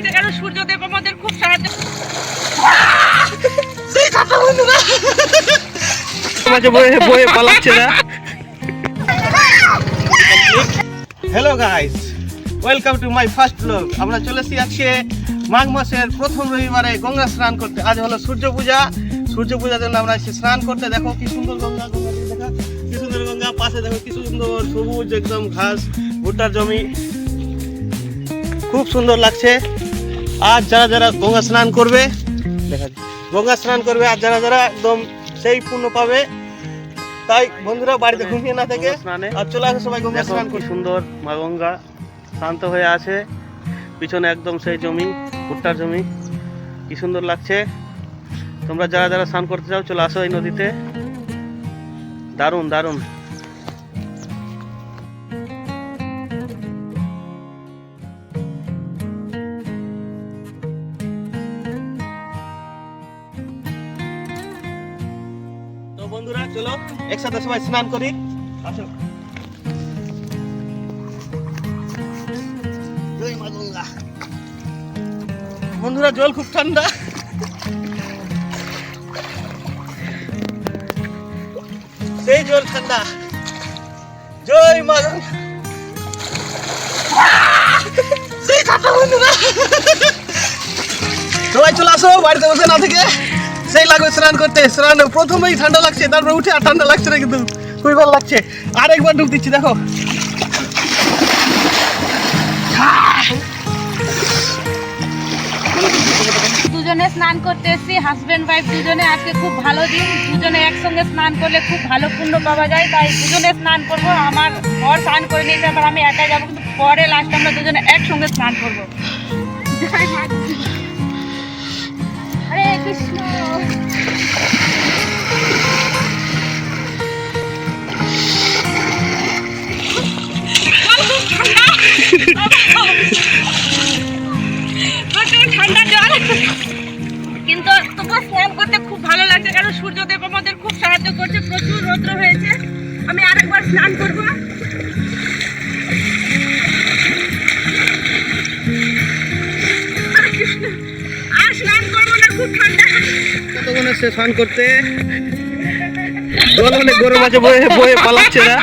লাগছে, কারণ সূর্যদেব আমাদের খুব সাহায্য। Hello guys, welcome to my first blog. আমরা চলে এসেছি আজকে মাঘ মাসের প্রথম রবিবারে গঙ্গা স্নান করতে। আজ হলো সূর্য পূজা। সূর্য পূজার জন্য আমরা এসেছি স্নান করতে। দেখো কি সুন্দর গঙ্গা, গঙ্গা দেখা কি সুন্দর গঙ্গা। পাশে দেখো কি সুন্দর সবুজ একদম ঘাস, ভুট্টার জমি, খুব সুন্দর লাগছে। আজ যারা যারা গঙ্গা স্নান করবে, দেখা গঙ্গা স্নান করবে, আর যারা যারা একদম সেই পুণ্য পাবে। তাই বন্ধুরা বাড়িতে ঘুমিয়ে না থেকে আর চলে আসে সবাই গঙ্গা স্নান করতে। সুন্দর মা গঙ্গা শান্ত হয়ে আছে, পিছনে একদম সেই জমি, ভুট্টার জমি, কি সুন্দর লাগছে। তোমরা যারা যারা স্নান করতে চাও চলে আসো এই নদীতে, দারুণ দারুণ। তো বন্ধুরা চলো একসাথে সবাই স্নান করি, আসো। জয় মা গঙ্গা। বন্ধুরা জল খুব ঠান্ডা। সেই জল ঠান্ডা। জয় মা গঙ্গা। সেই ঠান্ডা বন্ধুরা। সবাই চলে আসো বাড়িতে বসে না থেকে, সেই লাগবে স্নান করতে। স্নান প্রথমেই ঠান্ডা লাগছে, তারপর উঠে আর ঠান্ডা লাগছে না, কিন্তু খুবই ভালো লাগছে। আর একবার ডুব দিচ্ছি, দেখো। দুজনে স্নান করতে এসেছি, হাজবেন্ড ওয়াইফ দুজনে। আজকে খুব ভালো দিন, দুজনে একসঙ্গে স্নান করলে খুব ভালো পুণ্য পাওয়া যায়, তাই দুজনে স্নান করবো। আমার ঘর স্নান করে নিয়েছে, আবার আমি একা যাবো, কিন্তু পরে লাস্টে আমরা দুজনে একসঙ্গে স্নান করবো। জয় মা। হরে কৃষ্ণ। ঠান্ডা জল, কিন্তু তবুও স্নান করতে খুব ভালো লাগছে, কারণ সূর্যদেব আমাদের খুব সাহায্য করছে। প্রচুর রৌদ্র হয়েছে, আমি আরেকবার স্নান করবো। আর স্নান করবো না, খুব ঠান্ডা। কতক্ষণ এসে স্নান করতে, জল অনেক গরম আছে, বয়ে বয়ে পালাচ্ছে না।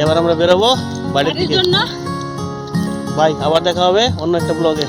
এবার আমরা বেরোবো বাড়ির দিকে। বাই, আবার দেখা হবে অন্য একটা ব্লগে।